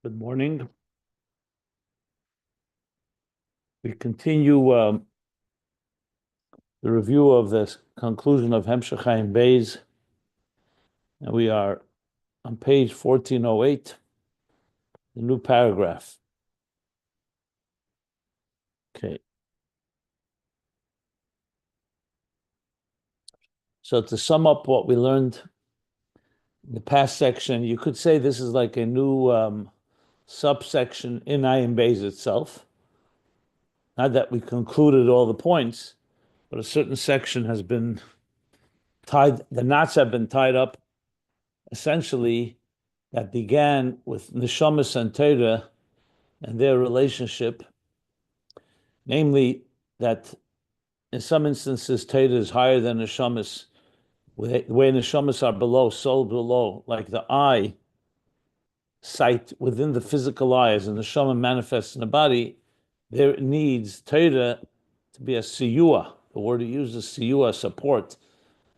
Good morning. We continue the review of the conclusion of Hemshech Ayin Beis, and we are on page 1408, the new paragraph. Okay. So to sum up what we learned in the past section, you could say this is like a new subsection in Ayin Beis itself. Not that we concluded all the points, but a certain section has been tied, the knots have been tied up, essentially, that began with Neshamas and Torah and their relationship, namely that in some instances Torah is higher than Neshamas, where Neshamas are below, soul below, like the eye sight within the physical eye as the Neshama manifests in the body. There needs Torah to be a siyua. The word he uses, siyua, support,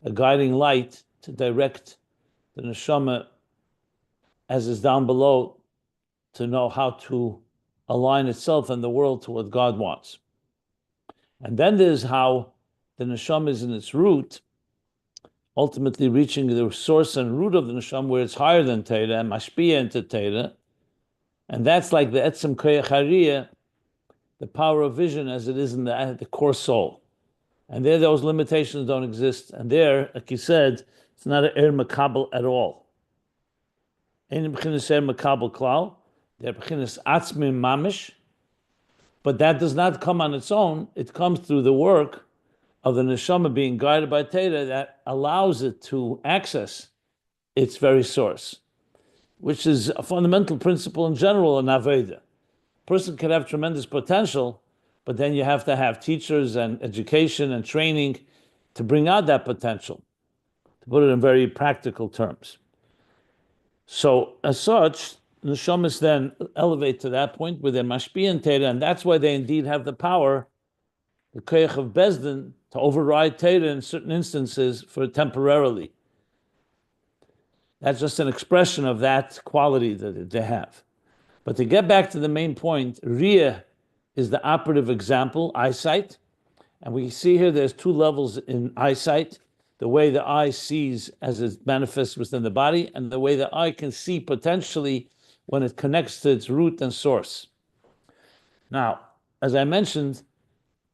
a guiding light to direct the Neshama as is down below to know how to align itself and the world to what God wants. And then there's how the neshama is in its root, ultimately reaching the source and root of the neshama where it's higher than Torah and mashpia into Torah. And that's like the etzem koyach hariyah, the power of vision as it is in the core soul. And there those limitations don't exist. And there, like he said, it's not an er makabel at all. Ein b'chinas er makabel klal, they're b'chinas atzmim mamish, but that does not come on its own. It comes through the work of the neshama being guided by Torah that allows it to access its very source, which is a fundamental principle in general in Aveda. A person can have tremendous potential, but then you have to have teachers and education and training to bring out that potential, to put it in very practical terms. So as such, the neshamas then elevate to that point where they're mashpia in Torah, and that's why they indeed have the power, the koyach of Bezdin, to override Torah in certain instances for temporarily. That's just an expression of that quality that they have. But to get back to the main point, Riyah is the operative example, eyesight. And we see here there's two levels in eyesight: the way the eye sees as it manifests within the body, and the way the eye can see potentially when it connects to its root and source. Now, as I mentioned,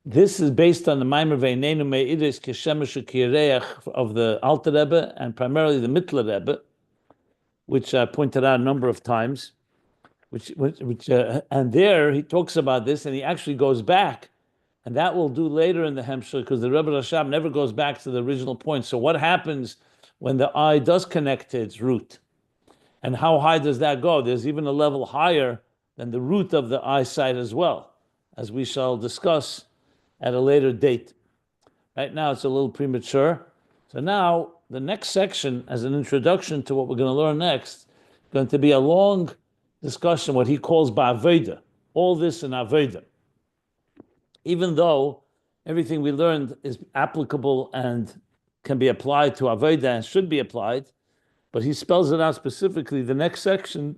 this is based on the Maimer Veinenu Me'idis Keshemesh Kireach of the Alter Rebbe and primarily the Mittler Rebbe, which I pointed out a number of times. And there he talks about this, and he actually goes back, and that we'll do later in the Hemshech, because the Rebbe Rashab never goes back to the original point. So what happens when the eye does connect to its root? And how high does that go? There's even a level higher than the root of the eyesight as well, as we shall discuss at a later date. Right now it's a little premature. So now the next section, as an introduction to what we're going to learn next, is going to be a long discussion, what he calls ba'aveda, all this in aveda. Even though everything we learned is applicable and can be applied to aveda and should be applied, but he spells it out specifically. The next section,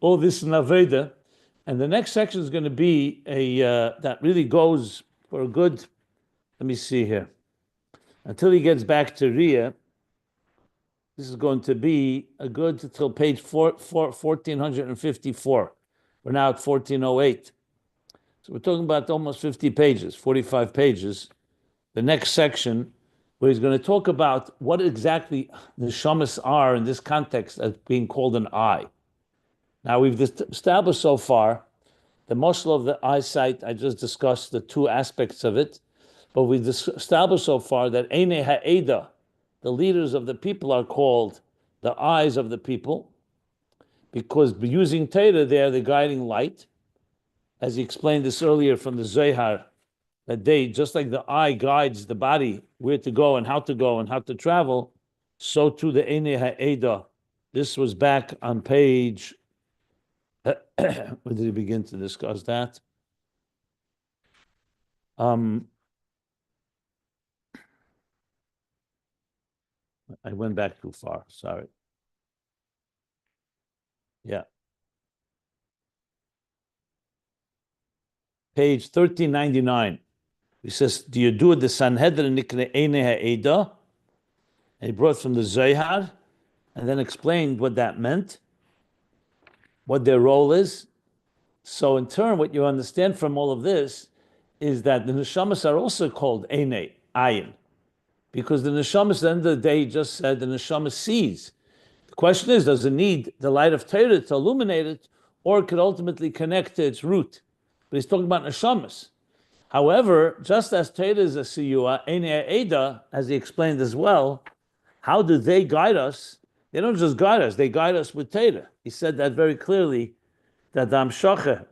all this in aveda, and the next section is going to be that really goes for a good, let me see here, until he gets back to Riyah. This is going to be a good until page 1454. We're now at 1408. So we're talking about almost 50 pages, 45 pages. The next section, where he's going to talk about what exactly the shamas are in this context as being called an eye. Now we've established so far the muscle of the eyesight. I just discussed the two aspects of it, but we've established so far that Einei Ha'eda, the leaders of the people, are called the eyes of the people, because using Torah, they are the guiding light. As he explained this earlier from the Zohar, that they, just like the eye guides the body where to go and how to travel, so too the Einei Ha'eda. This was back on page, where did he begin to discuss that? I went back too far, sorry. Yeah. page 1399. He says, do you do the Sanhedrin Nikne Eine Ha'eda? And he brought from the Zohar and then explained what that meant, what their role is. So in turn, what you understand from all of this is that the neshamas are also called Eine, Ayin, because the neshamas, at the end of the day, he just said the neshama sees. The question is, does it need the light of Torah to illuminate it, or it could ultimately connect to its root? But he's talking about neshamas. However, just as Torah is a siyua, Eine Eda, as he explained as well, how do they guide us? They don't just guide us, they guide us with Torah. He said that very clearly, that the Amshacha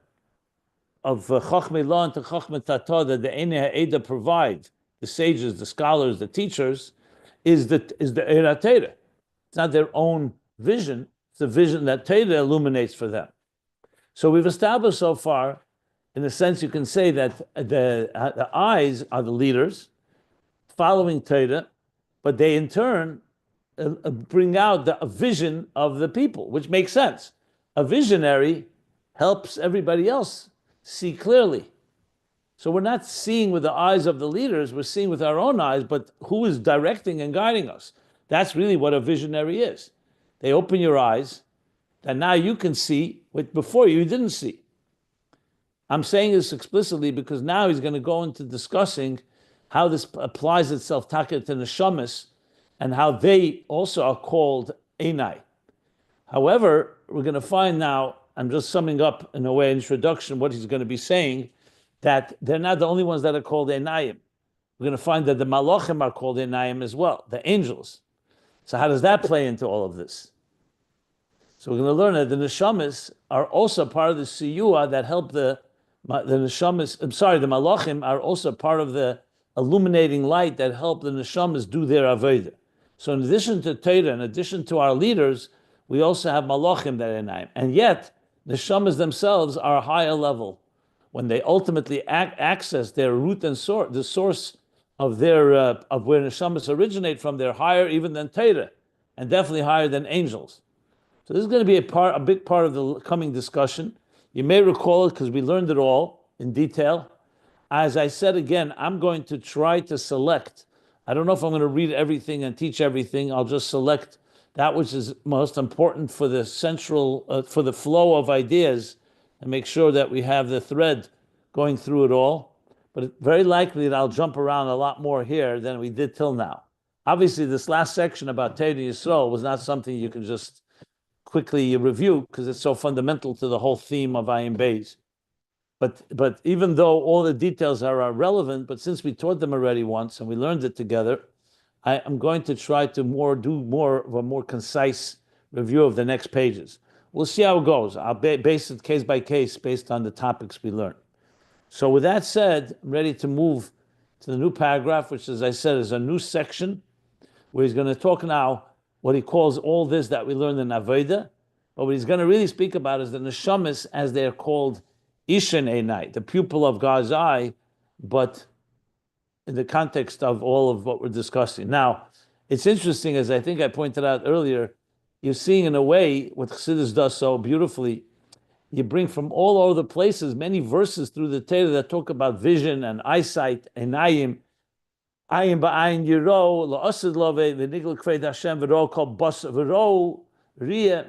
of Chachmei Law and Chachmei Tata that the Eine Ha'eda provide, the sages, the scholars, the teachers, is the Eira Torah. It's not their own vision, it's the vision that Torah illuminates for them. So we've established so far, in a sense you can say that the eyes are the leaders, following Torah, but they in turn bring out a vision of the people, which makes sense. A visionary helps everybody else see clearly. So we're not seeing with the eyes of the leaders, we're seeing with our own eyes, but who is directing and guiding us? That's really what a visionary is. They open your eyes, and now you can see what before you didn't see. I'm saying this explicitly because now he's going to go into discussing how this applies itself to neshamas, and how they also are called Einai. However, we're going to find now, I'm just summing up in a way, introduction, what he's going to be saying, that they're not the only ones that are called Einayim. We're going to find that the Malachim are called Einayim as well, the angels. So how does that play into all of this? So we're going to learn that the Neshamas are also part of the Siyua that help the Neshamas, the Malachim are also part of the illuminating light that help the Neshamas do their Avodah. So in addition to Torah, in addition to our leaders, we also have Malachim that are Einayim. And yet, the Neshamas themselves are a higher level. When they ultimately access their root and source, the source of their of where Neshamas originate from, they're higher even than Torah, and definitely higher than angels. So this is going to be a big part of the coming discussion. You may recall it because we learned it all in detail. As I said again, I'm going to try to select. I don't know if I'm going to read everything and teach everything. I'll just select that which is most important for the central, for the flow of ideas, and make sure that we have the thread going through it all. But it's very likely that I'll jump around a lot more here than we did till now. Obviously, this last section about Torah Yisrael was not something you can just quickly review because it's so fundamental to the whole theme of Ayin Beis. But even though all the details are relevant, but since we taught them already once and we learned it together, I'm going to try to do more of a more concise review of the next pages. We'll see how it goes. I'll base it case by case based on the topics we learn. So with that said, I'm ready to move to the new paragraph, which, as I said, is a new section where he's going to talk now what he calls all this that we learned in Avodah. But what he's going to really speak about is the neshamas, as they're called, Ishen Einai, the pupil of God's eye, but in the context of all of what we're discussing. Now, it's interesting, as I think I pointed out earlier, you're seeing in a way what Chassidus does so beautifully. You bring from all over the places many verses through the Torah that talk about vision and eyesight, Einayim, Ayin ba'ayin yiro, la'asid love, v'nigel kved Hashem, v'ro kol bas, v'ro riyah.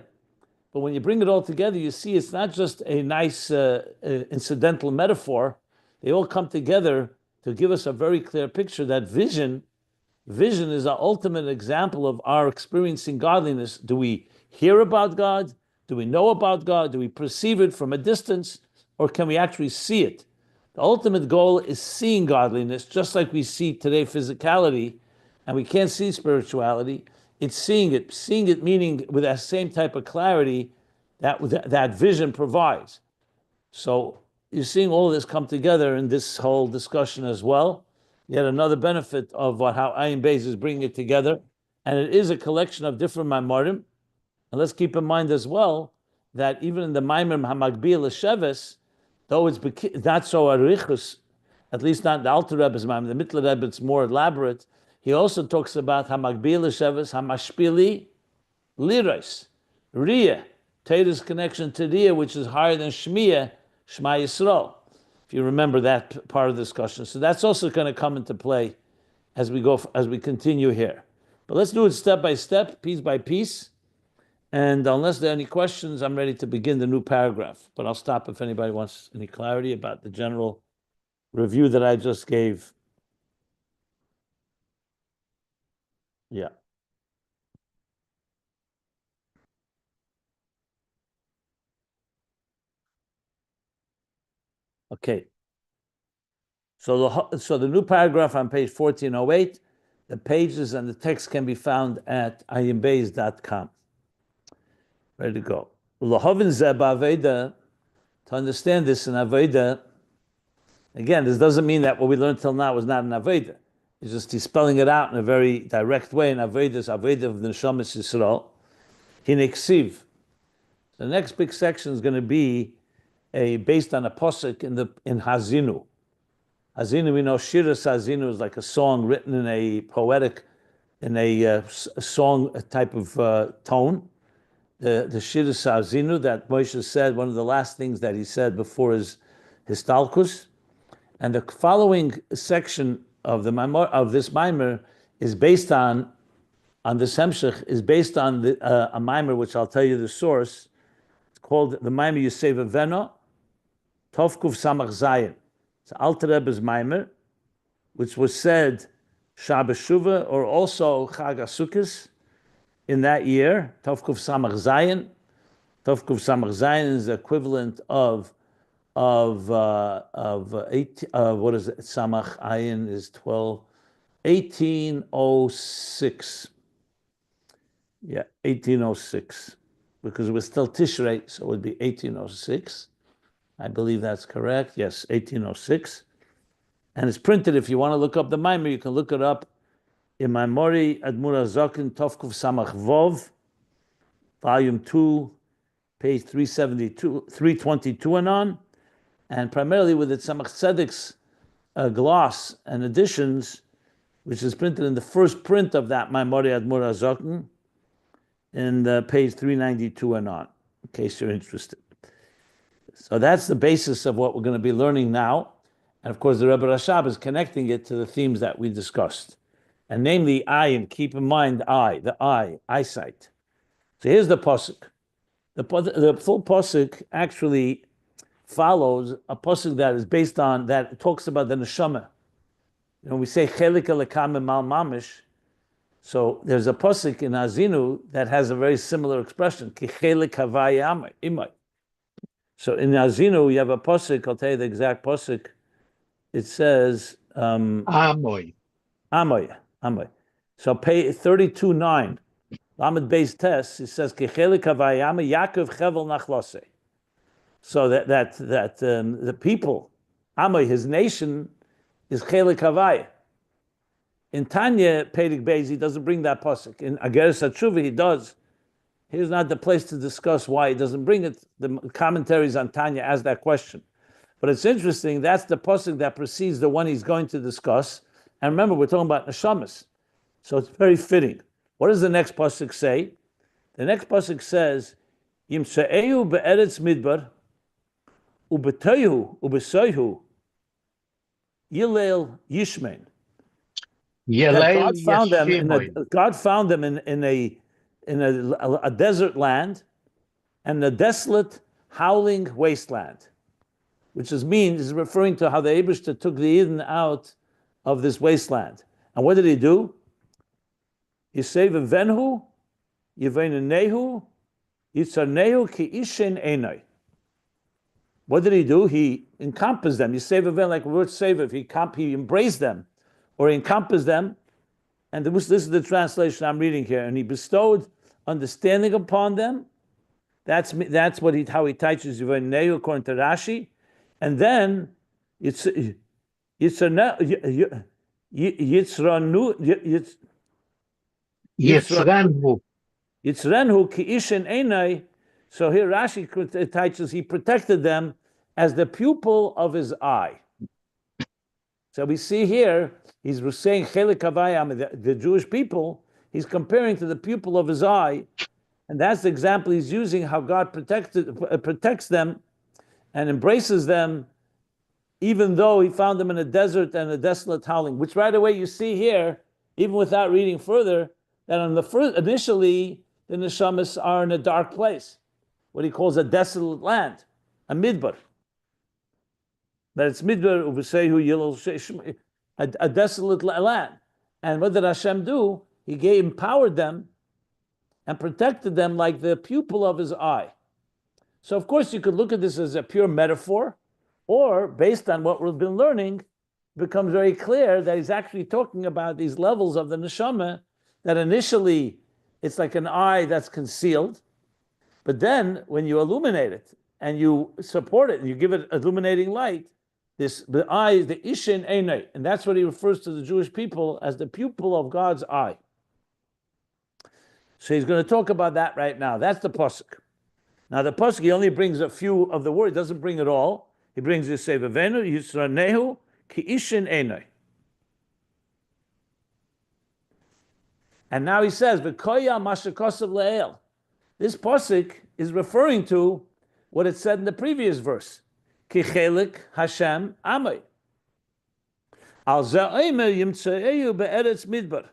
But when you bring it all together, you see it's not just a nice incidental metaphor. They all come together to give us a very clear picture that vision is the ultimate example of our experiencing godliness. Do we hear about God? Do we know about God? Do we perceive it from a distance? Or can we actually see it? The ultimate goal is seeing godliness, just like we see today physicality, and we can't see spirituality. It's seeing it meaning with that same type of clarity that vision provides. So you're seeing all of this come together in this whole discussion as well. Yet another benefit of how Ayin Beis is bringing it together. And it is a collection of different Maimarim. And let's keep in mind as well that even in the Maimarim HaMagbil L'Sheves, though it's not so arichus, at least not the Alter Rebbe's Maimarim, the Mittler Rebbe, it's more elaborate. He also talks about HaMagbil L'Sheves, HaMashpili Liros, Riyah, Torah's connection to Riyah, which is higher than Shmiyah, Shema Yisrael. If you remember that part of the discussion. So that's also going to come into play as we continue here. But let's do it step by step, piece by piece. And unless there are any questions, I'm ready to begin the new paragraph. But I'll stop if anybody wants any clarity about the general review that I just gave. Yeah. Okay. So the new paragraph on page 1408, the pages and the text can be found at ayinbeis.com. Ready to go. To understand this in Aveda, again, this doesn't mean that what we learned till now was not an Aveda. It's just he's spelling it out in a very direct way. In Aveda is Aveda of the Neshamas Yisrael. Hineksiv. The next big section is going to be based on a posuk in Hazinu. Hazinu, we know Shiras Hazinu is like a song written in a poetic, in a song type of tone. The Shiras Hazinu that Moshe said, one of the last things that he said before his Talkus. And the following section of this mimer is based on this hemshech, is based on a mimer, which I'll tell you the source. It's called the mimer Yoseva Vena, Tovkuf Samach Zayin. It's Alter Rebbe's mimer, which was said Shabbos Shuvah or also Chag HaSukkos in that year. Tovkuf Samach Zayin. Tovkuf Samach Zayin is the equivalent of 8. What is it? Samach Ayin is 12. 1806. Yeah, 1806, because it was still Tishrei, so it would be 1806. I believe that's correct. Yes, 1806. And it's printed. If you want to look up the mimer, you can look it up in Maimori Admura Zokin Tovkuf Samach Vov, volume 2, page 322 and on, and primarily with its Samach Tzedek's gloss and additions, which is printed in the first print of that Maimori Admura Zokin, in page 392 and on, in case you're interested. So that's the basis of what we're going to be learning now. And of course, the Rebbe Rashab is connecting it to the themes that we discussed. And namely, Ayin, keep in mind the eye, eyesight. So here's the Pasuk. The full Pasuk actually follows a Pasuk that is based on, that talks about the Neshama. You know, we say, Chelik Elekam Mal Mamish. So there's a Pasuk in Azinu that has a very similar expression, Ki Chelik Havaya Imai. So in Azinu, you have a Pasuk, I'll tell you the exact Pasuk. It says, Amoy. So pay 32:9, Lamed Beis Tes, it says, Ki Chelik Havaya Yaakov Chevel Nachlase. So that the people, Amoy, his nation, is Chelik Havaya. In Tanya, Pedig Beis, he doesn't bring that pasuk. In Ageres HaTshuva, he does. Here's not the place to discuss why he doesn't bring it. The commentaries on Tanya ask that question. But it's interesting, that's the pasuk that precedes the one he's going to discuss. And remember, we're talking about Neshamas. So it's very fitting. What does the next pasuk say? The next pasuk says, Yimse'ehu be'eretz midbar, u'betoihu, u'besoihu, yilel yishmein. God found them in a desert land and a desolate, howling wasteland, which is referring to how the Eibishter took the Eden out of this wasteland. And what did he do? Yiseva venhu, yivenenehu, yitzarnehu ki ishen enoi. What did he do? He encompassed them. Yiseva ven, like the word save, he embraced them, or encompassed them, and this is the translation I'm reading here. And he bestowed understanding upon them. That's how he teaches Yivanehu according to Rashi. And then Yitzranu ki ishen enai. So here Rashi teaches he protected them as the pupil of his eye. So we see here, he's saying, Chelik Havayam, the Jewish people, he's comparing to the pupil of his eye, and that's the example he's using, how God protects them and embraces them, even though he found them in a desert and a desolate howling, which right away you see here, even without reading further, that on the first, initially, the neshamas are in a dark place, what he calls a desolate land, a midbar. That it's midbar u'v'sehu a desolate land. And what did Hashem do? He empowered them and protected them like the pupil of his eye. So of course you could look at this as a pure metaphor, or based on what we've been learning, it becomes very clear that he's actually talking about these levels of the neshama, that initially it's like an eye that's concealed, but then when you illuminate it and you support it and you give it illuminating light, the eye is the ishin einay, and that's what he refers to the Jewish people as the pupil of God's eye. So he's going to talk about that right now. That's the pasuk. Now the pasuk, he only brings a few of the words, he doesn't bring it all. He brings Yisevavenu, Yisranehu, Ki Ishin Einay. And now he says, V'koya Mashakosav Le'el. This pasuk is referring to what it said in the previous verse. Ki Chelik Hashem Amay. Al Za'aymer Yimtze'eyu Be'eretz Midbar.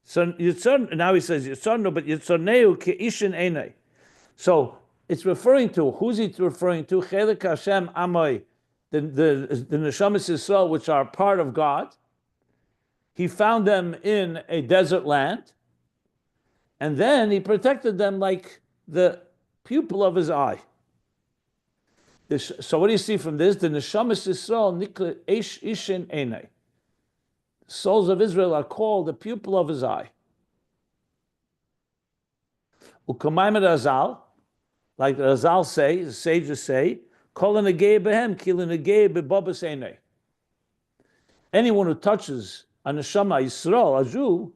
So now he says, Yitzarnu, but Yitzarnehu Ki Ishin Einay. So it's referring to, who's he referring to? Chelik Hashem Amoy, the Neshamas Yisrael, which are part of God. He found them in a desert land, and then he protected them like the pupil of his eye. So what do you see from this? The Neshamas Yisrael Nikla Eish Ishin Einay. Souls of Israel are called the pupil of his eye. Ukamayim Razal, like the Razal say, the sages say, anyone who touches a neshama Yisrael, a Jew,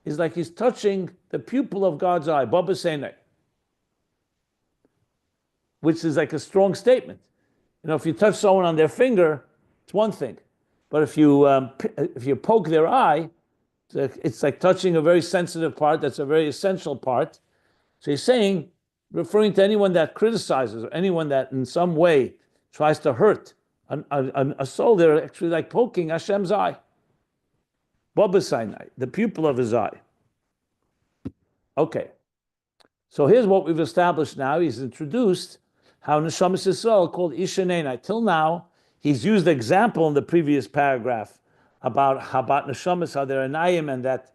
is like he's touching the pupil of God's eye, which is like a strong statement. You know, if you touch someone on their finger, it's one thing, but if you poke their eye, it's like touching a very sensitive part. That's a very essential part. So he's saying, referring to anyone that criticizes or anyone that in some way tries to hurt a soul, they're actually like poking Hashem's eye. Baba Sinai, the pupil of his eye. Okay. So here's what we've established now. He's introduced how Neshamas Yisrael called Ishanenai. Till now, he's used the example in the previous paragraph about Neshamas, how they're an ayim, and that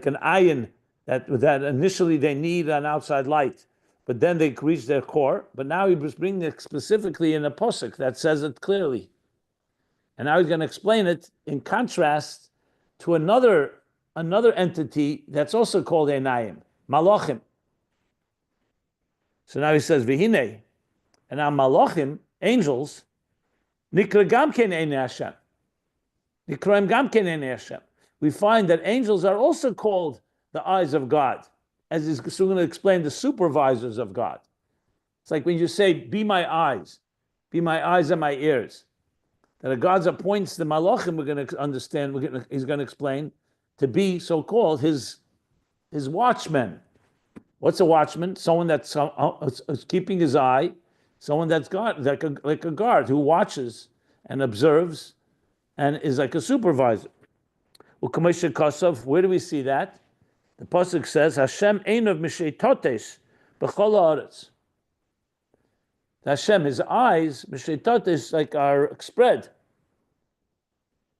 can ayin, that initially they need an outside light, but then they reach their core. But now he was bringing it specifically in a posuk that says it clearly. And now he's going to explain it in contrast to another entity that's also called Einayim, Malachim. So now he says, Vihine, and now Malachim, angels, Nikra Gam Ken Einei Hashem. Nikraim Gam Ken Einei Hashem. We find that angels are also called the eyes of God, as he's going to explain, the supervisors of God. It's like when you say, be my eyes and my ears. That God appoints the malachim, we're going to understand, he's going to explain, to be so-called his watchmen. What's a watchman? Someone that's keeping his eye, someone that's guard, like a guard who watches and observes and is like a supervisor. Where do we see that? The pasuk says, Hashem einov misheitotes b'chol haaretz. Hashem, his eyes, misheitotes, like are spread,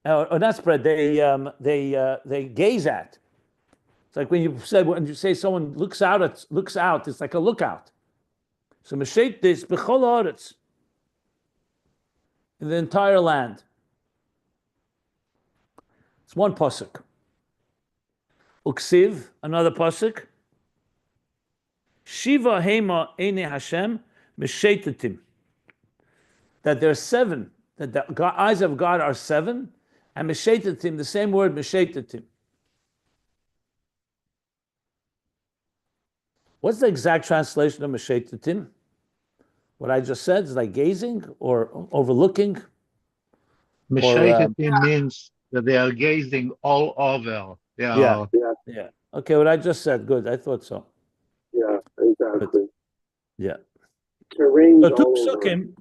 or not spread. They gaze at. It's like when you say someone looks out. It's like a lookout. So misheitotes b'chol haaretz, in the entire land. It's one pasuk. Uksiv, another pasuk. Shiva Hema Einei Hashem Mesheitatim. That there are seven, that the eyes of God are seven, and Mesheitatim, the same word Mesheitatim. What's the exact translation of Mesheitatim? What I just said is like gazing or overlooking. Mesheitatim means that they are gazing all over. Yeah. Okay, what I just said, good. I thought so. Yeah, exactly. Good. Yeah. To range So two all over. psukim,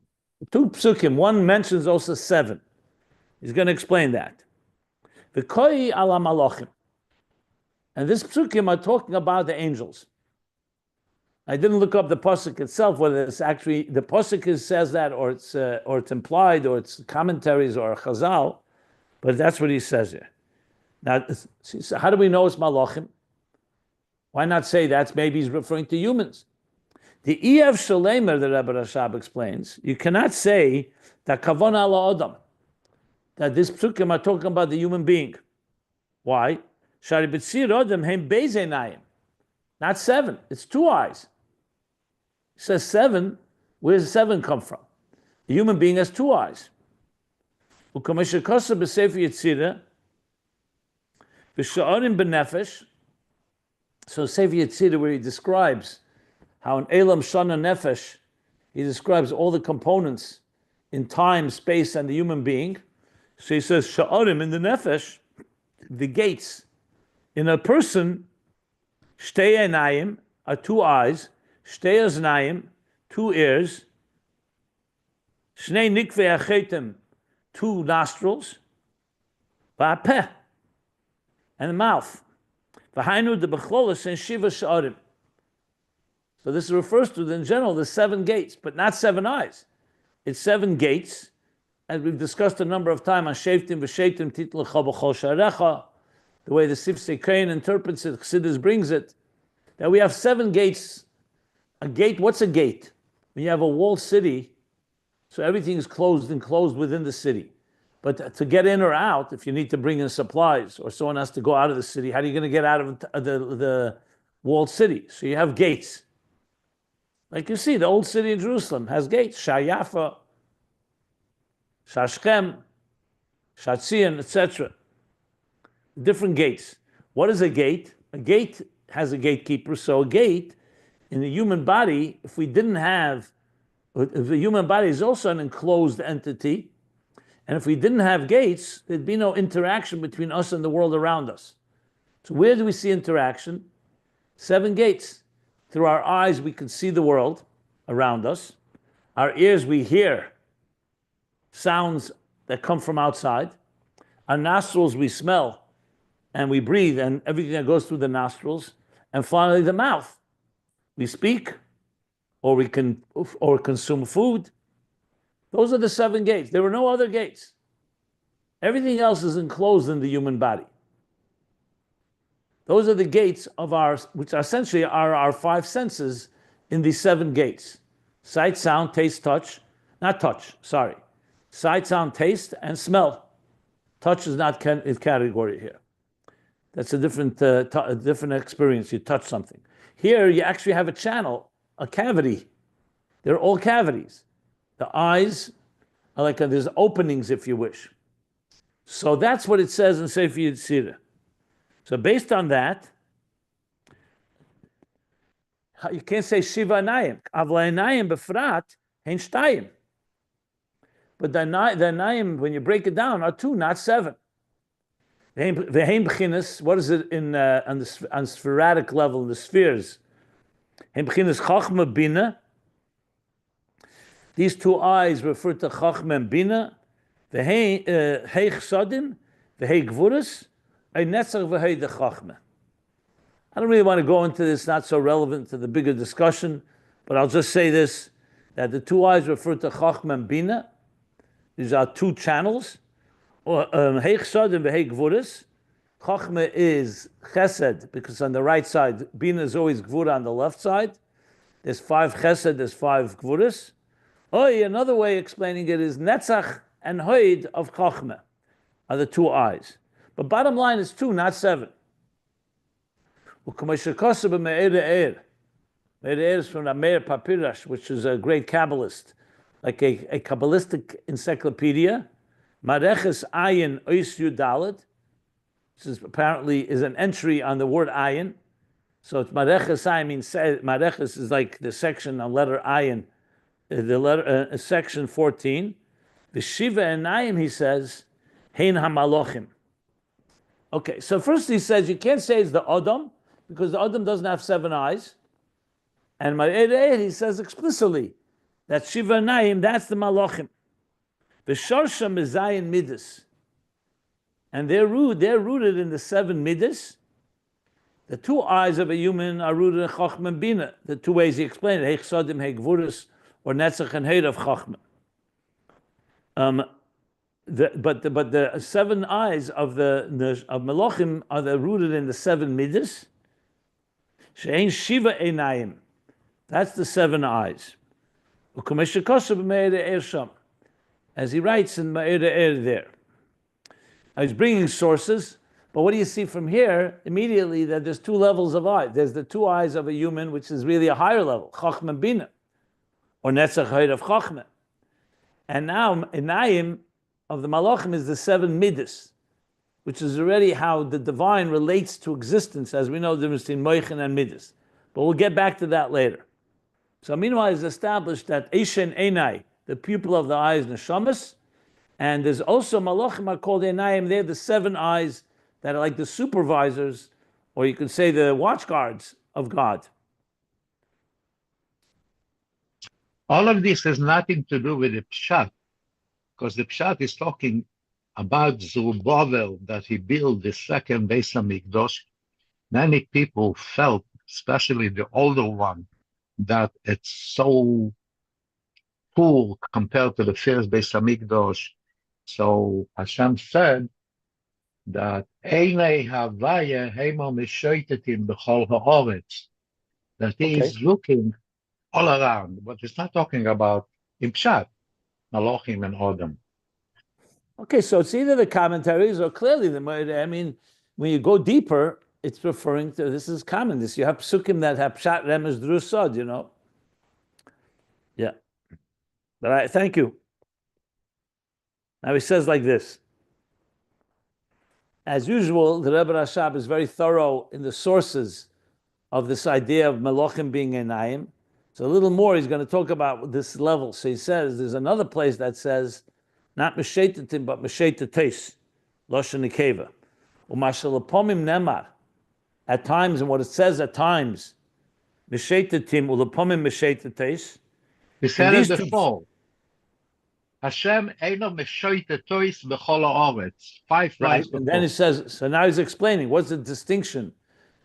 Two psukim. One mentions also 7. He's going to explain that. V'koi ala malachim. And this psukim are talking about the angels. I didn't look up the pasuk itself, whether it's actually the pasuk says that, or it's implied, or it's commentaries or chazal, but that's what he says here. Now, so how do we know it's malachim? Why not say that's maybe he's referring to humans? The Ev Shalemer, the Rebbe Rashab explains, you cannot say that kavon ala adam, that this psukim are talking about the human being. Why? Shari b'tzir adam hem beis, not 7. It's 2 eyes. He says 7. Where does 7 come from? The human being has 2 eyes. U'kamesher kosa b'sefer Yetzirah v'sha'arim b'nefesh. So Sefer Yetzirah, where he describes how in Elam Shana Nefesh, he describes all the components in time, space, and the human being. So he says, Sha'arim, in the Nefesh, the gates. In a person, Shtei Einayim are 2 eyes, Shtei Aznayim, 2 ears, Shnei Nikvei Achetem, 2 nostrils, Va'apeh, and the mouth. V'hainu de b'chlolos and Shiva Sha'arim. So this refers to, in general, the 7 gates, but not 7 eyes. It's 7 gates, as we've discussed a number of times on Sheftim v'Sheitim Titlecha b'chol Sharecha, the way the Sifsei Kain interprets it, Chassidus brings it, that we have 7 gates. A gate, what's a gate? When you have a walled city, so everything is closed and closed within the city. But to get in or out, if you need to bring in supplies, or someone has to go out of the city, how are you going to get out of the walled city? So you have gates. Like you see, the old city of Jerusalem has gates. Shayafa, Shashchem, Shatzion, etc. Different gates. What is a gate? A gate has a gatekeeper. So a gate in the human body, if the human body is also an enclosed entity, and if we didn't have gates, there'd be no interaction between us and the world around us. So where do we see interaction? 7 gates. Through our eyes, we can see the world around us. Our ears, we hear sounds that come from outside. Our nostrils, we smell and we breathe, and everything that goes through the nostrils. And finally, the mouth. We speak, or we can consume food. Those are the 7 gates. There were no other gates. Everything else is enclosed in the human body. Those are the gates of ours, which essentially are our 5 senses in these 7 gates. Sight, sound, taste, touch. Not touch, sorry. Sight, sound, taste, and smell. Touch is not in category here. That's a different experience. You touch something. Here, you actually have a channel, a cavity. They're all cavities. The eyes are like there's openings, if you wish. So that's what it says in Sefer Yetzirah. So based on that, you can't say Shiva Anayim. Avla Anayim befrat hein shtayim. But the Anayim, when you break it down, are 2, not 7. V'heim b'chinas, what is it on spheratic level, the spheres? Heim b'chinas chachma bina. These 2 eyes refer to chachma and bina. V'hei chsadim, v'hei gvuras, I don't really want to go into this, not so relevant to the bigger discussion, but I'll just say this, that the 2 eyes refer to Chachma and Bina. These are 2 channels. Chachma is Chesed, because on the right side, Bina is always Gvura on the left side. There's 5 Chesed, there's 5 Gvuras. Another way of explaining it is Netzach and Hoid of Chachma are the 2 eyes. But bottom line is 2, not 7. Meir is from the Meir Papirash, which is a great Kabbalist, like a Kabbalistic encyclopedia. Mareches Ayin Beis Dalet. This is apparently is an entry on the word Ayin. So it's Mareches Ayin means Mareches is like the section on letter Ayin, the letter section 14. The Shiva and Ayin, he says, Hein HaMalochim. Okay, so first he says you can't say it's the Adam, because the Adam doesn't have 7 eyes. And Ma'edeh, he says explicitly That Shiva Naim, that's the Malachim. V'shorsha mezayin midas. And they're rooted in the 7 midas. The 2 eyes of a human are rooted in Chochmah and Bina. The 2 ways he explained it, Heich Sodim, Heich Gvurus, or Netzach and Heid of Chochmah. But the 7 eyes of Malachim are rooted in the 7 midas. She'ein Shiva Einayim. That's the 7 eyes. As he writes in Ma'ir there. He's bringing sources, but what do you see from here? Immediately that there's 2 levels of eyes. There's the 2 eyes of a human, which is really a higher level, Chochmah Bina, or Netzach Heid of Chochmah. And now Einayim of the Malachim is the 7 midas, which is already how the divine relates to existence, as we know the difference between Moichin and midas. But we'll get back to that later. So meanwhile, it's established that Eishen Einai, the pupil of the eyes, Neshamas, and there's also Malachim are called Einayim. They're the 7 eyes that are like the supervisors, or you could say the watchguards of God. All of this has nothing to do with the Pshat, because the Pshat is talking about Zerubbabel, that he built the second Beis HaMikdash. Many people felt, especially the older one, that it's so poor compared to the first Beis HaMikdash. So Hashem said that Einei Havaya Heimo Meshoitetim B'chol Ha'oretz, that he is looking all around, but it's not talking about in Pshat, Malachim and Odom. Okay, so it's either the commentaries or clearly when you go deeper, it's referring to, this is common, this you have psukim that have Pshat, Remez, Drusod, Yeah. But thank you. Now he says like this. As usual, the Rebbe Rashab is very thorough in the sources of this idea of Malachim being Einayim. So a little more, he's going to talk about this level. So he says, there's another place that says, not Meshetetim, but Meshetetes, Loshen Nekeva. Umashalapomim Nemar. At times, and what it says at times, Meshetetim, Ulapomim Meshetetes. He said it before. Hashem Eino Meshoitetois B'chol Ha'oretz. 5 right, and then it says, so now he's explaining, what's the distinction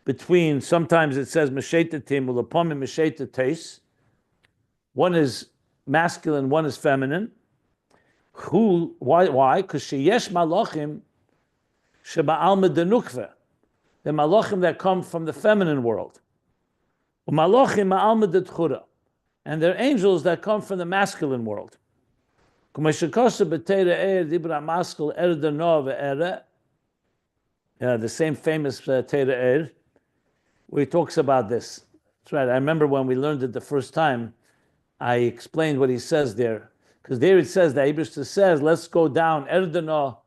between, sometimes it says Meshetetim, Ulapomim Meshetetes. One is masculine, one is feminine. Why? Because sheyesh malachim sheba'alma denukve, the malachim that come from the feminine world. Malachim ma'alma detchura, and they're angels that come from the masculine world. The same famous Teira Er, where he talks about this. That's right. I remember when we learned it the first time, I explained what he says there. Because there it says, the Eibishter says, let's go down, Erdana,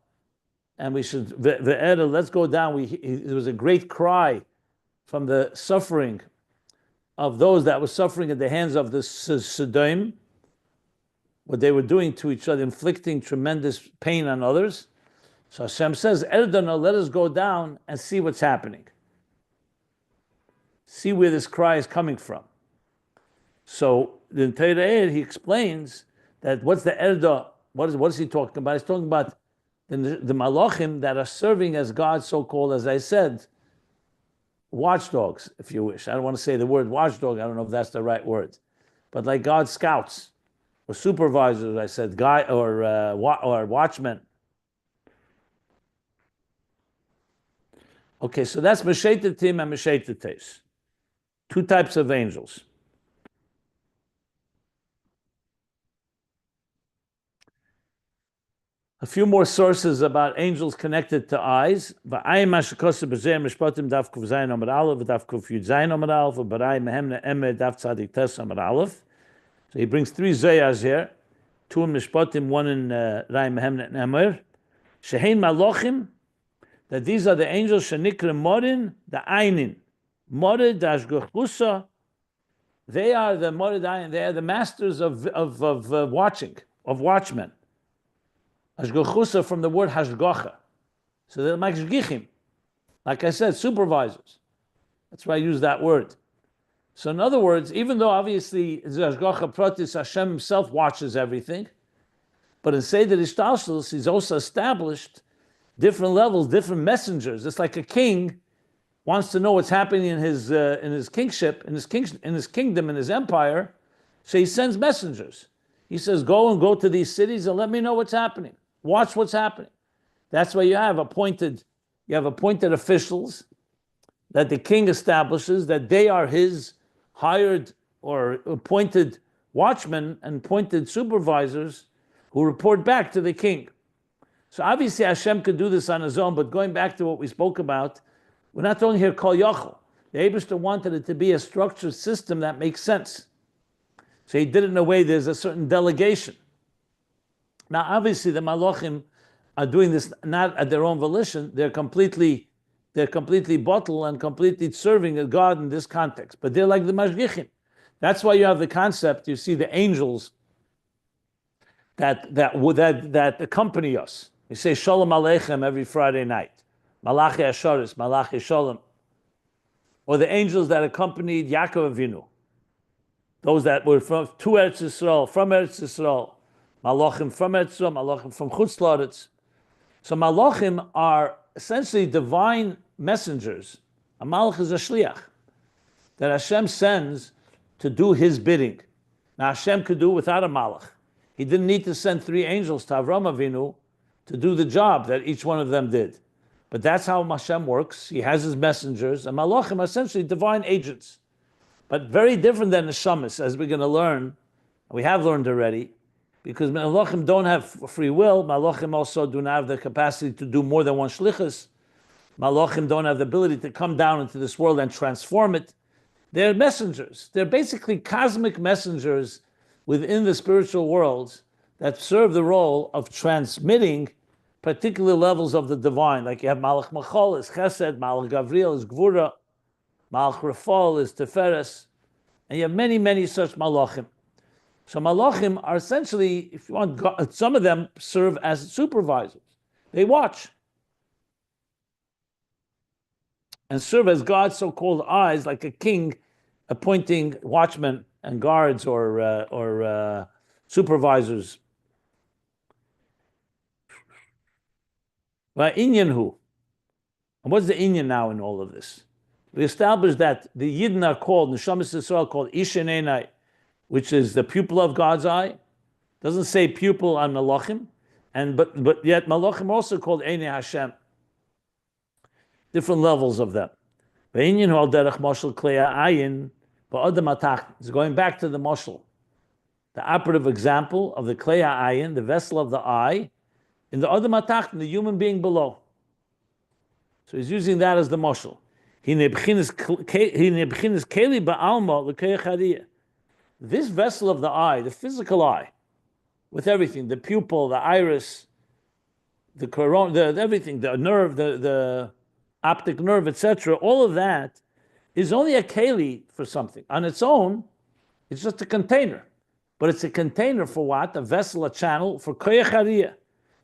and we should, let's go down. There was a great cry from the suffering of those that were suffering at the hands of the Sodom, what they were doing to each other, inflicting tremendous pain on others. So Hashem says, Erdana, let us go down and see what's happening. See where this cry is coming from. So in Teira he explains that what's the Erda, what is he talking about? He's talking about the Malachim that are serving as God's so-called, as I said, watchdogs, if you wish. I don't want to say the word watchdog, I don't know if that's the right word. But like God's scouts, or supervisors, I said, or watchmen. Okay, so that's Meshetetim and Meshetetes. 2 types of angels. A few more sources about angels connected to eyes. So he brings 3 zayas here, 2 in Mishpatim, 1 in Rai Mehemne and Emer. Shehein Malachim, that these are the angels shenikra Morin, the Ainin. Morid Ashgochusa, they are the Morid Ayin, they are the masters of watching, of watchmen. Ashgochusa from the word Hashgocha. So they're Mashgichim. Like I said, supervisors. That's why I use that word. So in other words, even though obviously Hashgacha Pratis, Hashem himself watches everything, but in Seder Ishtalshelus, he's also established different levels, different messengers. It's like a king wants to know what's happening in his kingship, in his kingdom, in his empire, so he sends messengers. He says, go to these cities and let me know what's happening. Watch what's happening. That's why you have appointed officials that the king establishes, that they are his hired or appointed watchmen and appointed supervisors who report back to the king. So obviously Hashem could do this on his own, but going back to what we spoke about, we're not only here kol yochel. The Eibishter wanted it to be a structured system that makes sense. So he did it in a way there's a certain delegation. Now obviously the Malachim are doing this not at their own volition, they're completely bottled and completely serving God in this context. But they're like the Mashgichim. That's why you have the concept, you see the angels that accompany us. We say Shalom Aleichem every Friday night. Malachi Asharis, Malachi Shalom. Or the angels that accompanied Yaakov Avinu. Those that were from Eretz Yisrael, Malachim from Eretz Yisrael, Malachim from Chutz La'aretz. So Malachim are essentially divine messengers. A Malach is a shliach that Hashem sends to do his bidding. Now Hashem could do without a Malach. He didn't need to send 3 angels to Avram Avinu to do the job that each one of them did. But that's how Hashem works. He has his messengers, and Malachim are essentially divine agents. But very different than the Neshamas, as we're going to learn, we have learned already, because Malachim don't have free will. Malachim also do not have the capacity to do more than one shlichus. Malachim don't have the ability to come down into this world and transform it. They're messengers. They're basically cosmic messengers within the spiritual worlds that serve the role of transmitting particular levels of the divine. Like you have Malach Machol is Chesed, Malach Gavriel is Gvura, Malach Rafal is Teferes, and you have many, many such Malachim. So Malachim are essentially, if you want, God, some of them serve as supervisors. They watch and serve as God's so-called eyes, like a king appointing watchmen and guards or supervisors. Right? Inyan who? And what's the Inyan now in all of this? We established that the Yidden are called, Neshamas Yisrael called Ishen Einai, which is the pupil of God's eye. Doesn't say pupil on Malachim, but yet Malachim are also called Einei Hashem. Different levels of them. It's going back to the Moshel, the operative example of the Klei Ayin, the vessel of the eye, in the Adam Atach, the human being below. So he's using that as the Moshel. This vessel of the eye, the physical eye, with everything, the pupil, the iris, the corona, everything, the nerve, the optic nerve, etc., all of that is only a keli for something. On its own, it's just a container. But it's a container for what? A vessel, a channel for koyach hariyah.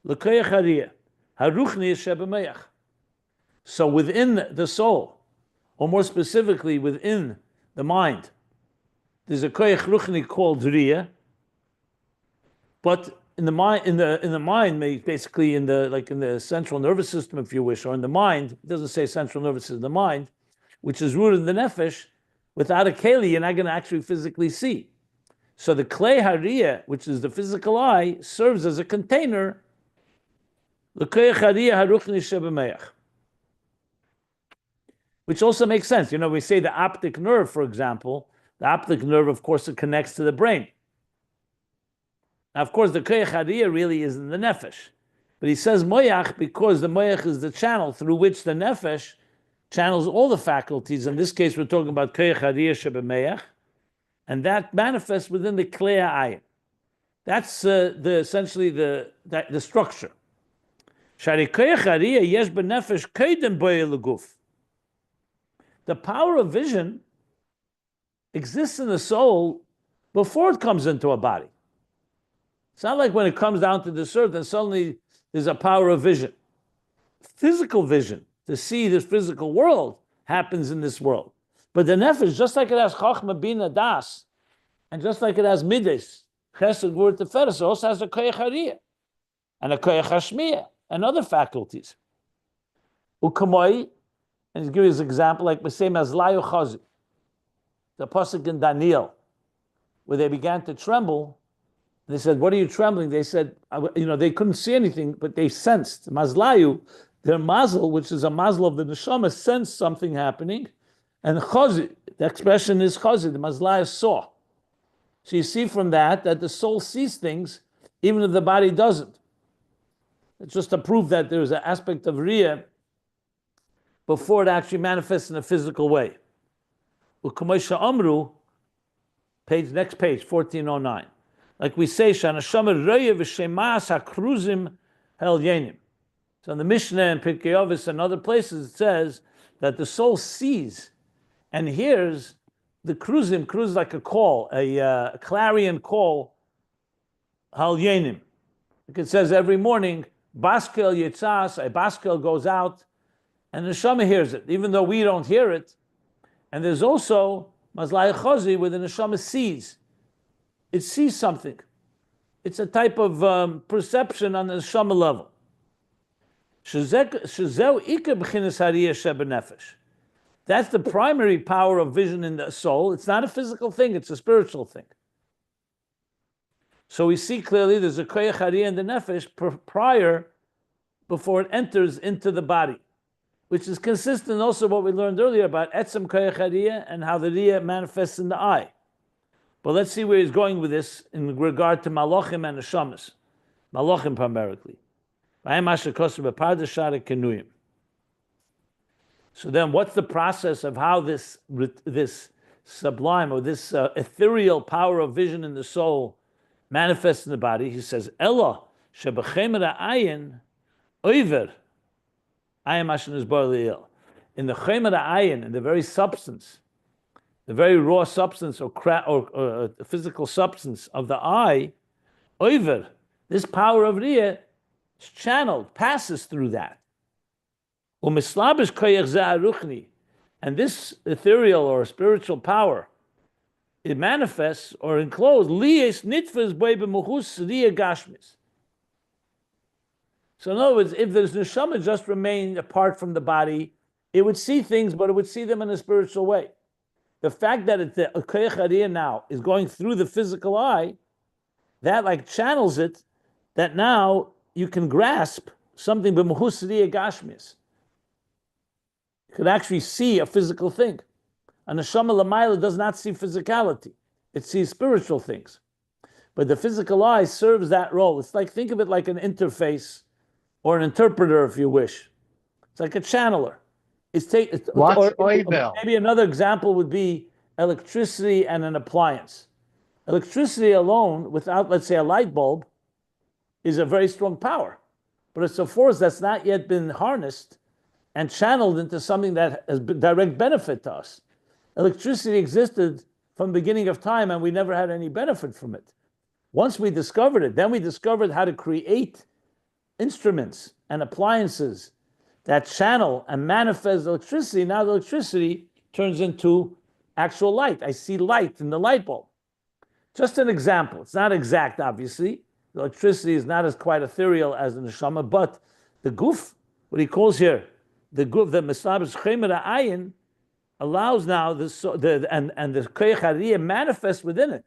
L'koyach hariyah. Haruchni shebemeach. So within the soul, or more specifically within the mind, there's a koyach ruchni called riyah. But in the mind, basically in the central nervous system, if you wish, or in the mind, it doesn't say central nervous system, the mind, which is rooted in the nefesh, without a keli, you're not going to actually physically see. So the klei hariyah, which is the physical eye, serves as a container. Which also makes sense. You know, we say the optic nerve, for example. The optic nerve, of course, it connects to the brain. Now, of course, the koyach hariyah really is in the nefesh. But he says moyach because the moyach is the channel through which the nefesh channels all the faculties. In this case, we're talking about koyach hariyah shebemeach, and that manifests within the klei ayin. That's essentially the structure. Shari koyach hariyah yesh benefesh koydem boye leguf. The power of vision exists in the soul before it comes into a body. It's not like when it comes down to this earth and suddenly there's a power of vision. Physical vision, to see this physical world, happens in this world. But the nefesh, just like it has chachma, bina, das, and just like it has midas, chesed, gvur, teferes, it also has a koyach hariyah and a koyach hashmiyah and other faculties. Ukamoi, and to give you an example, like the same as layu chazi, the pasuk in Daniel, where they began to tremble. They said, "What are you trembling?" They said, they couldn't see anything, but they sensed. Mazlayu, their mazel, which is a mazel of the neshama, sensed something happening. And chazi, the expression is chazi, the mazlayu saw. So you see from that the soul sees things, even if the body doesn't. It's just to prove that there's an aspect of riyah before it actually manifests in a physical way. U'kamoisha amru, next page, 1409. Like we say, Shanashama Raya v'Shemas HaKruzim Hel Yenim. So in the Mishnah and Pirkei Avos and other places, it says that the soul sees and hears the kruzim. Kruz like a call, a clarion call. Hel Yenim. Like it says every morning, Baskel Yitzas, a Baskel goes out, and the neshama hears it, even though we don't hear it. And there's also Mazlai Chazi, where the neshama sees. It sees something. It's a type of perception on the neshama level. That's the primary power of vision in the soul. It's not a physical thing, it's a spiritual thing. So we see clearly there's a koyach hariyah in the nefesh before it enters into the body, which is consistent also what we learned earlier about etzem koyach hariyah and how the riyah manifests in the eye. But let's see where he's going with this in regard to malachim and neshamas. Malachim primarily. So then what's the process of how this sublime or this ethereal power of vision in the soul manifests in the body? He says, Ella shebechemer ayin oiver ayin mashen is bar li'il. In the chemer ayin, in the very substance, the very raw substance or physical substance of the eye, oiver, this power of riyah is channeled, passes through that. And this ethereal or spiritual power, it manifests or enclosed. So in other words, if the neshama just remained apart from the body, it would see things, but it would see them in a spiritual way. The fact that the koyach hariyah now is going through the physical eye, that like channels it, that now you can grasp something b'muhus riyah gashmis. You could actually see a physical thing. A neshama l'mayla does not see physicality; it sees spiritual things. But the physical eye serves that role. It's like, think of it like an interface or an interpreter, if you wish. It's like a channeler. Maybe another example would be electricity and an appliance. Electricity alone, without, let's say, a light bulb, is a very strong power. But it's a force that's not yet been harnessed and channeled into something that has direct benefit to us. Electricity existed from the beginning of time, and we never had any benefit from it. Once we discovered it, then we discovered how to create instruments and appliances that channel and manifest electricity. Now the electricity turns into actual light. I see light in the light bulb. Just an example. It's not exact, obviously. The electricity is not as quite ethereal as the neshama, but the guf, what he calls here, the guf, the meslabish chemer ayin, allows now the koyach hariyah manifests within it.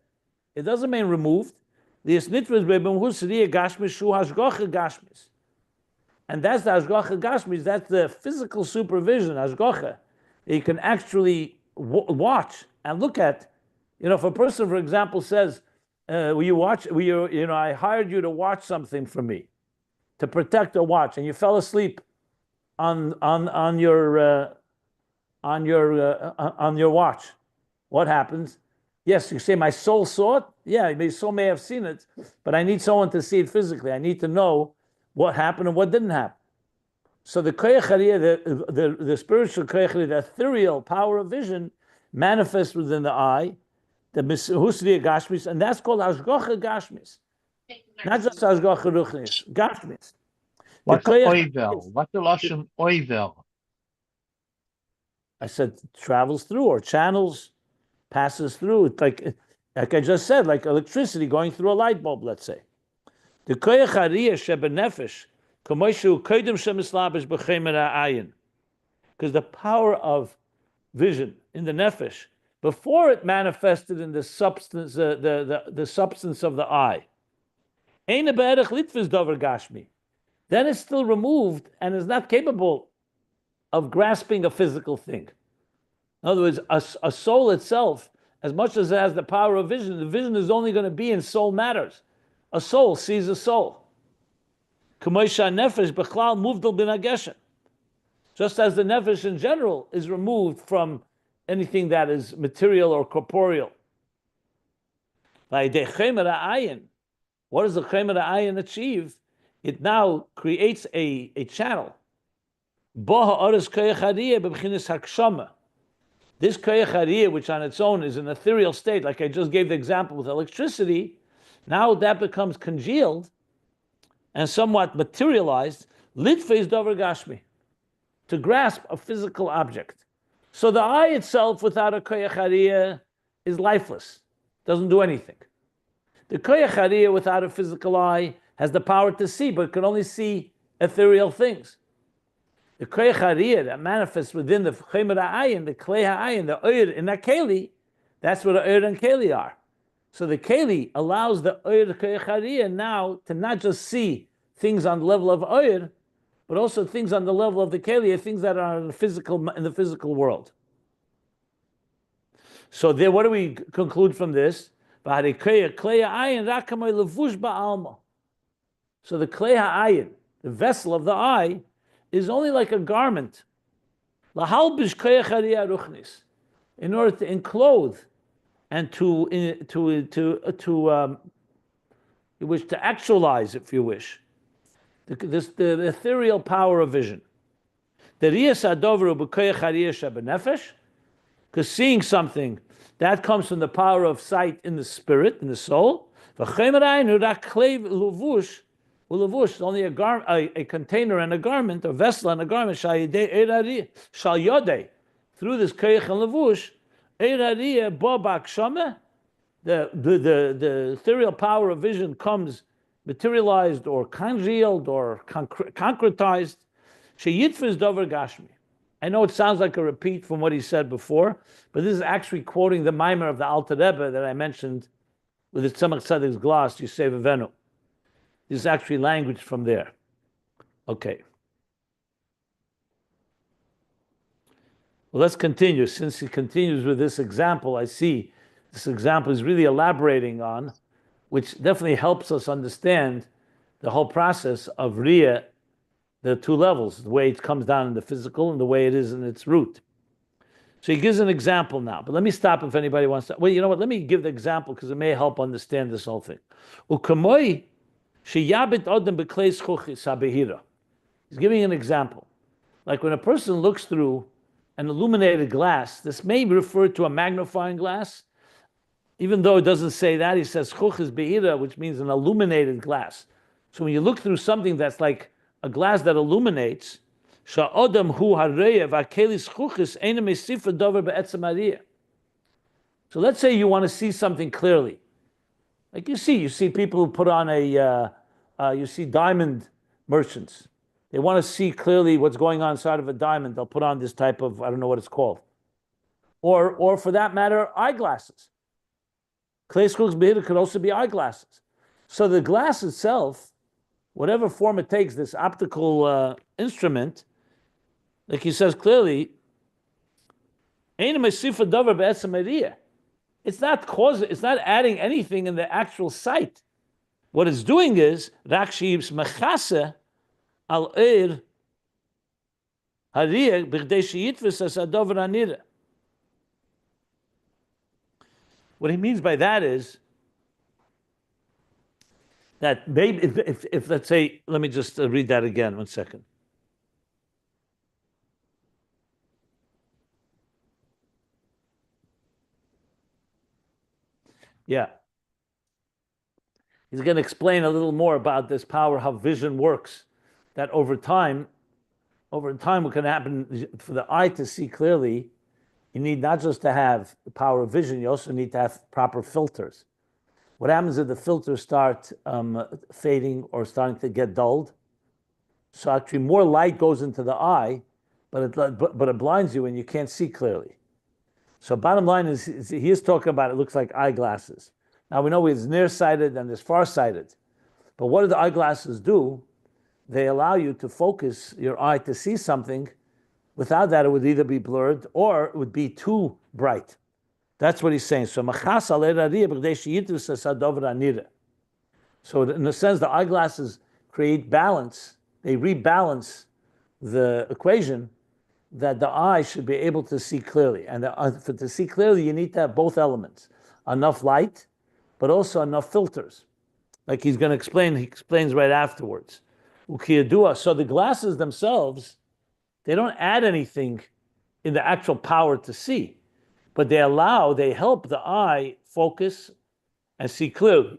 It doesn't mean removed. And that's the hashgacha gashmis. That's the physical supervision, hashgacha. You can actually watch and look at. If a person, for example, says, "Will you watch? I hired you to watch something for me, to protect a watch," and you fell asleep on your watch. What happens? Yes, you say, "My soul saw it." Yeah, my soul may have seen it, but I need someone to see it physically. I need to know what happened and what didn't happen. So the koyach hariyah, the spiritual koyach hariyah, the ethereal power of vision, manifests within the eye, the husriya gashmis, and that's called hashgacha gashmis, not just hashgacha ruchnis, gashmis. What's oivel? What's the lashon oivel? I said travels through or channels, passes through. It's like I just said, like electricity going through a light bulb, let's say. The koyach hariyah shebenefesh, kamoshu koydem shemislabish b'chemer ha'ayin. Because the power of vision in the nefesh, before it manifested in the substance, the substance of the eye, ein be'erech litvis dover gashmi. Then it's still removed and is not capable of grasping a physical thing. In other words, a soul itself, as much as it has the power of vision, the vision is only going to be in soul matters. A soul sees a soul. Just as the nefesh in general is removed from anything that is material or corporeal. What does the chemer ayin achieve? It now creates a channel. This koyach hariyah, which on its own is an ethereal state, like I just gave the example with electricity, now that becomes congealed and somewhat materialized, litfeis dover gashmi, to grasp a physical object. So the eye itself, without a koyach hariyah, is lifeless, doesn't do anything. The koyach hariyah, without a physical eye, has the power to see, but can only see ethereal things. The koyach hariyah that manifests within the chemer ha'ayin, the klei ha'ayin, the oyer in that keli, that's what the oyer and keli are. So the keli allows the oyer koyach hariyah now to not just see things on the level of oyer, but also things on the level of the keli, things that are in the physical world. So there, what do we conclude from this? So the klei ha'ayin, the vessel of the eye, is only like a garment, in order to enclose and to you wish to actualize, if you wish, the ethereal power of vision. Because seeing something, that comes from the power of sight in the spirit, in the soul. Is only a container and a garment, a vessel and a garment. Through this koyach and levush, the ethereal power of vision comes materialized or congealed or concretized. I know it sounds like a repeat from what he said before, but this is actually quoting the mimer of the Alter Rebbe that I mentioned with the Tzemach Tzedek's glass, Yosef Avenu. This is actually language from there. Okay. Well, let's continue. Since he continues with this example, I see this example is really elaborating on, which definitely helps us understand the whole process of Riyah, the two levels, the way it comes down in the physical and the way it is in its root. So he gives an example now, but let me stop if anybody wants to. Well, you know what? Let me give the example because it may help understand this whole thing. He's giving an example. Like when a person looks through an illuminated glass, this may refer to a magnifying glass, even though it doesn't say that. He says chuchis behira, which means an illuminated glass. So when you look through something that's like a glass that illuminates, sha'odam hu hareyev akelis chuchis eina mesifa dover be'etzem hariyah. So let's say you want to see something clearly. Like you see people who put on you see diamond merchants. They want to see clearly what's going on inside of a diamond. They'll put on this type of, I don't know what it's called. Or for that matter, eyeglasses. Klei schulz behira could also be eyeglasses. So the glass itself, whatever form it takes, this optical instrument, like he says clearly, it's not adding anything in the actual sight. What it's doing is rakshibs mechase al eir hariyah b'chdei sheyitfus as adover anira. What he means by that is that maybe if let's say, let me just read that again, 1 second. Yeah. He's going to explain a little more about this power, how vision works, that over time, over time, what can happen for the eye to see clearly, you need not just to have the power of vision, you also need to have proper filters. What happens if the filters start fading or starting to get dulled? So actually more light goes into the eye, but it blinds you and you can't see clearly. So bottom line is he is talking about, it looks like eyeglasses. Now we know it's nearsighted and there's farsighted. But what do the eyeglasses do? They allow you to focus your eye to see something. Without that, it would either be blurred or it would be too bright. That's what he's saying. So in a sense, the eyeglasses create balance. They rebalance the equation that the eye should be able to see clearly. And to see clearly, you need to have both elements. Enough light, but also enough filters. Like he's going to explain, he explains right afterwards. So the glasses themselves, they don't add anything in the actual power to see, but they help the eye focus and see clearly.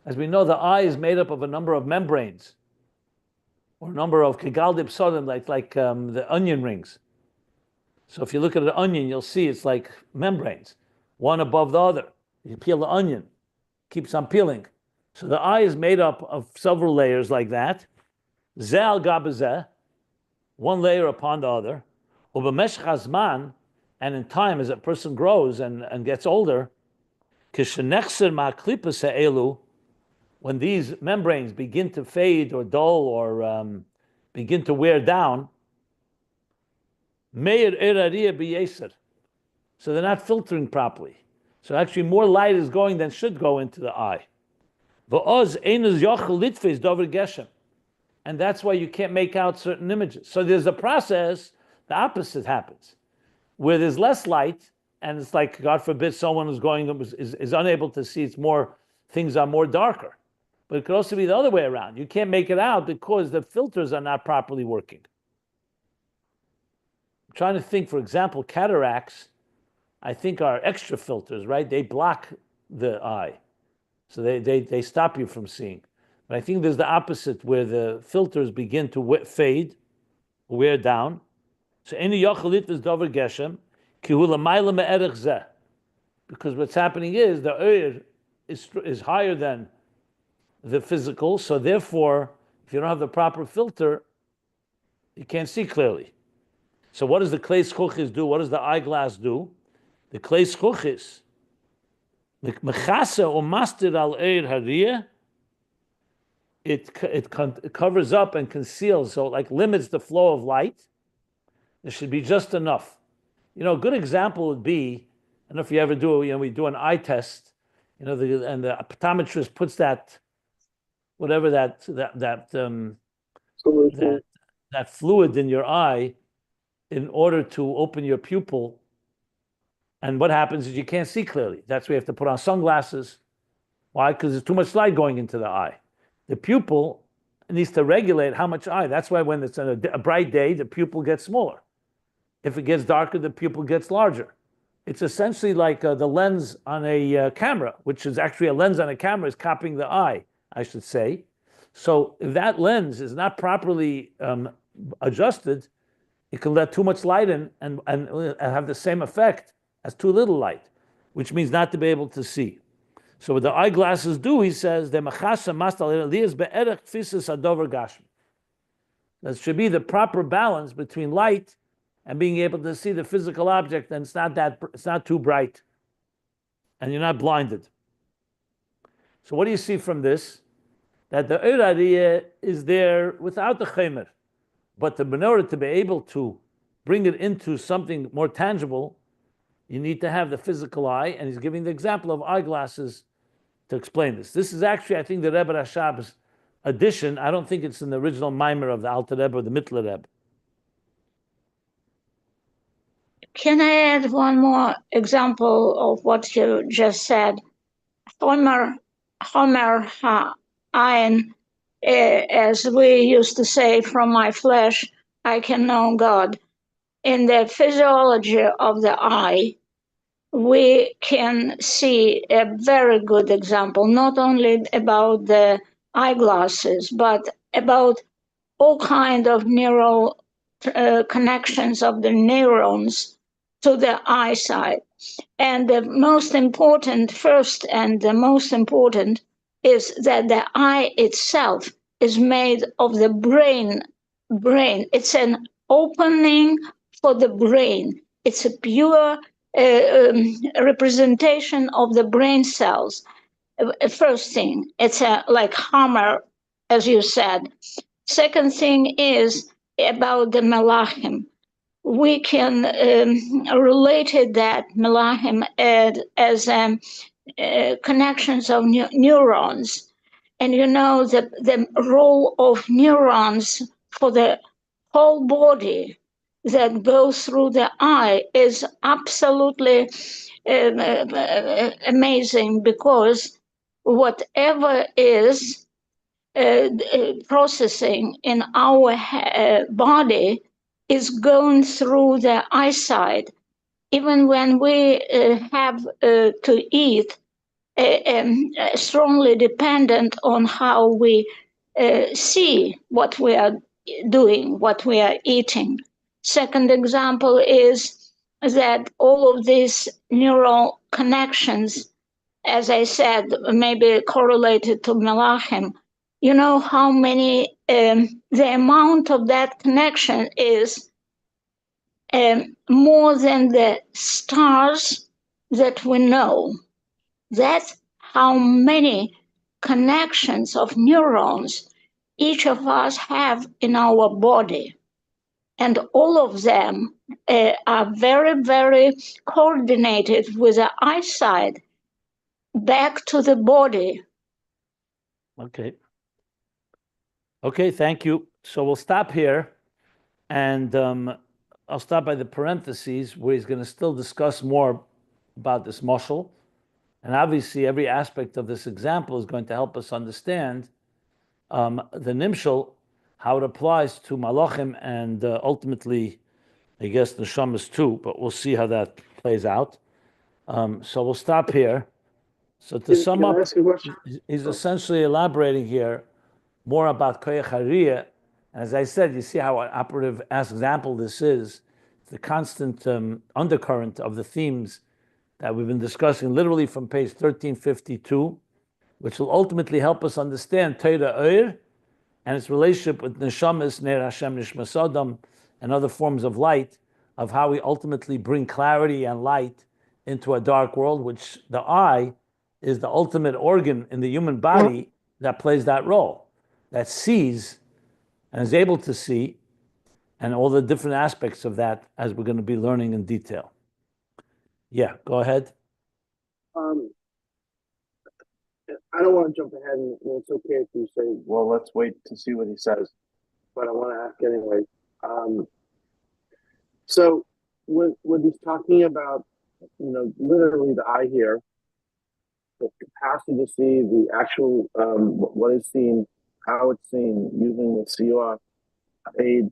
As we know, the eye is made up of a number of membranes, or a number of kegal de psolim, like the onion rings. So if you look at an onion, you'll see it's like membranes, one above the other. You peel the onion, keeps on peeling. So the eye is made up of several layers like that. Zeh al gabazeh, one layer upon the other. Ubemeshch hazman, and in time, as a person grows and gets older, kishenechser ma'klipas ha'elu, when these membranes begin to fade or dull or begin to wear down, meir erariya b'yeser, so they're not filtering properly. So actually more light is going than should go into the eye. And that's why you can't make out certain images. So there's a process, the opposite happens, where there's less light, and it's like, God forbid, someone is unable to see, things are more darker. But it could also be the other way around. You can't make it out because the filters are not properly working. I'm trying to think, for example, cataracts, I think are extra filters, right? They block the eye. So they stop you from seeing. But I think there's the opposite, where the filters begin to fade, wear down. So any yachalit is davar geshem, kihu lamayla me'erech zeh. Because what's happening is the oir is higher than the physical, so therefore, if you don't have the proper filter, you can't see clearly. So what does the klei zchuchis do? What does the eyeglass do? The klei zchuchis, the mechase or mastir al eir hariyah, it covers up and conceals, so it like limits the flow of light. There should be just enough. A good example would be, I don't know if you ever do, we do an eye test, and the optometrist puts that, whatever that fluid in your eye in order to open your pupil. And what happens is you can't see clearly. That's why you have to put on sunglasses. Why? Because there's too much light going into the eye. The pupil needs to regulate how much eye. That's why when it's a bright day, the pupil gets smaller. If it gets darker, the pupil gets larger. It's essentially like the lens on a camera, which is actually a lens on a camera is copying the eye, I should say. So if that lens is not properly adjusted, it can let too much light in and have the same effect as too little light, which means not to be able to see. So what the eyeglasses do, he says, there should be the proper balance between light and being able to see the physical object, and it's not too bright, and you're not blinded. So what do you see from this? That the Eir is there without the Chemer, but in order to be able to bring it into something more tangible, you need to have the physical eye, and he's giving the example of eyeglasses to explain this. This is actually, I think, the Rebbe Rashab's addition. I don't think it's in the original Maimer of the Alter Rebbe or the Mittler Rebbe. Can I add one more example of what you just said? Homer Ayin, as we used to say, from my flesh, I can know God. In the physiology of the eye, we can see a very good example, not only about the eyeglasses, but about all kind of neural connections of the neurons to the eyesight. And the most important, first and the most important, is that the eye itself is made of the brain. It's an opening for the brain. It's a pure representation of the brain cells. First thing, it's a like hammer, as you said. Second thing is about the Malachim. We can relate that Malachim as connections of neurons. And you know the role of neurons for the whole body that goes through the eye is absolutely amazing, because whatever is processing in our body is going through the eyesight. Even when we have to eat, strongly dependent on how we see what we are doing, what we are eating. Second example is that all of these neural connections, as I said, maybe correlated to Malachim. You know how many, the amount of that connection is more than the stars that we know. That's how many connections of neurons each of us have in our body. And all of them are very, very coordinated with the eyesight back to the body. Okay. Okay, thank you. So we'll stop here, and I'll stop by the parentheses where he's going to still discuss more about this mashal. And obviously, every aspect of this example is going to help us understand the nimshal, how it applies to malachim, and ultimately, I guess, the neshamas too, but we'll see how that plays out. So we'll stop here. So to sum up, he's essentially elaborating here more about koyach hariyah. As I said, you see how an operative example this is. The constant undercurrent of the themes that we've been discussing, literally from page 1352, which will ultimately help us understand Torah Oir and its relationship with Neshamas, Ner Hashem, Nishmas Adam, and other forms of light, of how we ultimately bring clarity and light into a dark world, which the eye is the ultimate organ in the human body that plays that role, that sees and is able to see, and all the different aspects of that as we're going to be learning in detail. Yeah, go ahead. I don't want to jump ahead, and it's okay if you say, well, let's wait to see what he says, but I want to ask anyway. So when he's talking about, literally the eye here, the capacity to see the actual, what is seen, how it's seen, using the CR aid.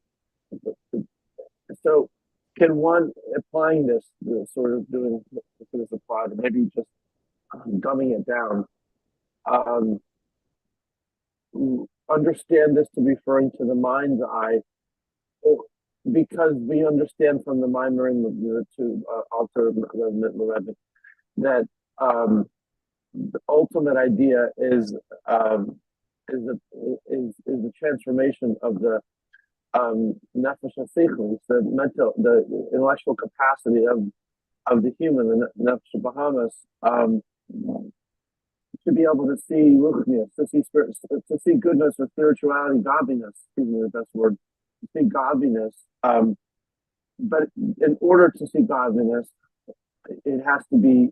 So can one, applying this, sort of doing this applied, maybe just dumbing it down, understand this to be referring to the mind's eye, because we understand from the Mimer and the two Alter Rebbe that the ultimate idea is the transformation of the nefesh hasichlis, the intellectual capacity of the human, the nefesh bahamas, to be able to see ruchnius, to see spirit, to see goodness or spirituality, godliness. Excuse me, the best word. To see godliness. But in order to see godliness, it has to be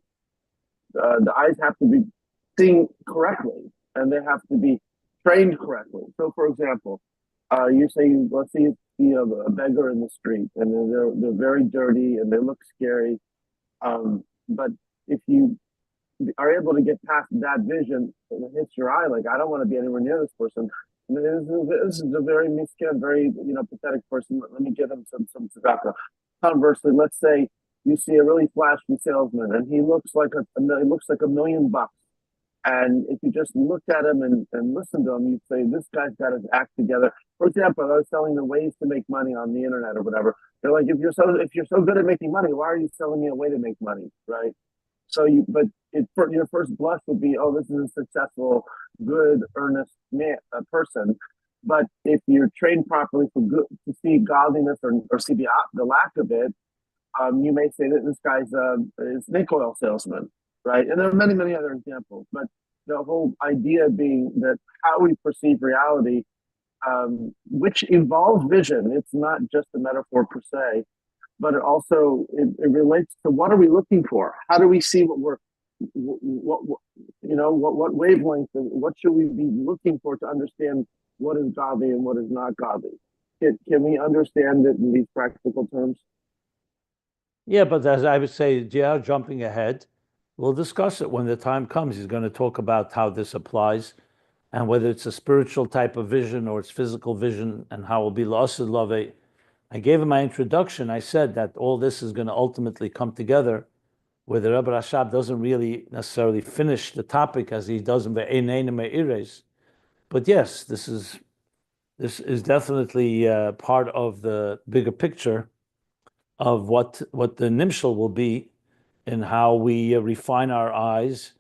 the eyes have to be seeing correctly, and they have to be trained correctly. So, for example, you say, let's see, a beggar in the street, and they're very dirty and they look scary. But if you are able to get past that vision, and it hits your eye, like, I don't want to be anywhere near this person. I mean, this is a very miskin, very pathetic person. Let me give him some tzedakah. Conversely, let's say you see a really flashy salesman, and he looks like $1 million. And if you just looked at him and listened to him, you'd say, this guy's got his act together. For example, I was telling them ways to make money on the internet or whatever. They're like, if you're so good at making money, why are you selling me a way to make money, right? So your first blush would be, oh, this is a successful, good, earnest person. But if you're trained properly to see godliness or see the lack of it, you may say that this guy's a snake oil salesman, right? And there are many, many other examples. But the whole idea being that how we perceive reality, which involves vision, it's not just a metaphor per se, but it also it relates to what are we looking for? How do we see what wavelength, what should we be looking for to understand what is godly and what is not godly? Can we understand it in these practical terms? Yeah, but as I would say, yeah, jumping ahead, we'll discuss it when the time comes. He's going to talk about how this applies and whether it's a spiritual type of vision or it's physical vision and how it will be lost in love. I gave him my introduction. I said that all this is going to ultimately come together where the Rebbe Rashab doesn't really necessarily finish the topic as he does in the Einein Me'ires. But yes, this is definitely part of the bigger picture of what the nimshal will be in how we refine our eyes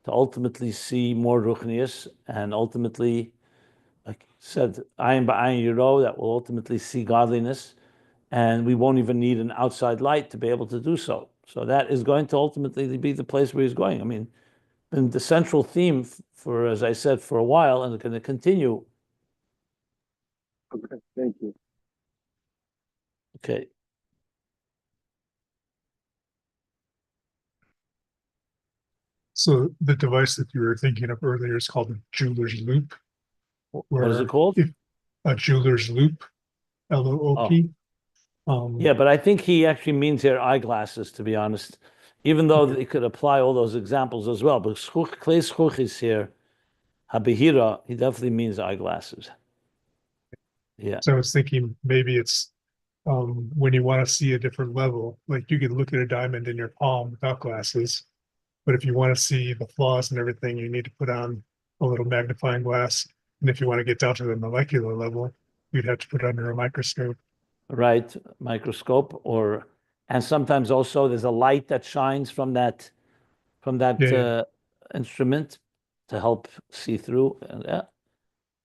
to ultimately see more ruchnius and ultimately, like I said, ayin b'ayin yiro, that will ultimately see godliness, and we won't even need an outside light to be able to do so. So that is going to ultimately be the place where he's going. I mean, been the central theme for, as I said, for a while, and it's going to continue. Okay, thank you. Okay. So the device that you were thinking of earlier is called a jeweler's loop. What is it called? A jeweler's loop, LOOP. Yeah, but I think he actually means here eyeglasses, to be honest, even though they could apply all those examples as well. But Klei Schuch is here, Habihira, he definitely means eyeglasses. Yeah. So I was thinking maybe it's when you want to see a different level, like you could look at a diamond in your palm without glasses, but if you want to see the flaws and everything, you need to put on a little magnifying glass. And if you want to get down to the molecular level, you'd have to put it under a microscope. Right, microscope, and sometimes also there's a light that shines from that Yeah. instrument to help see through. Yeah,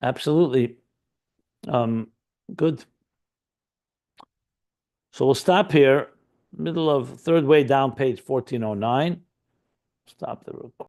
absolutely. Good. So we'll stop here, middle of third way down, page 1409. Stop the recording.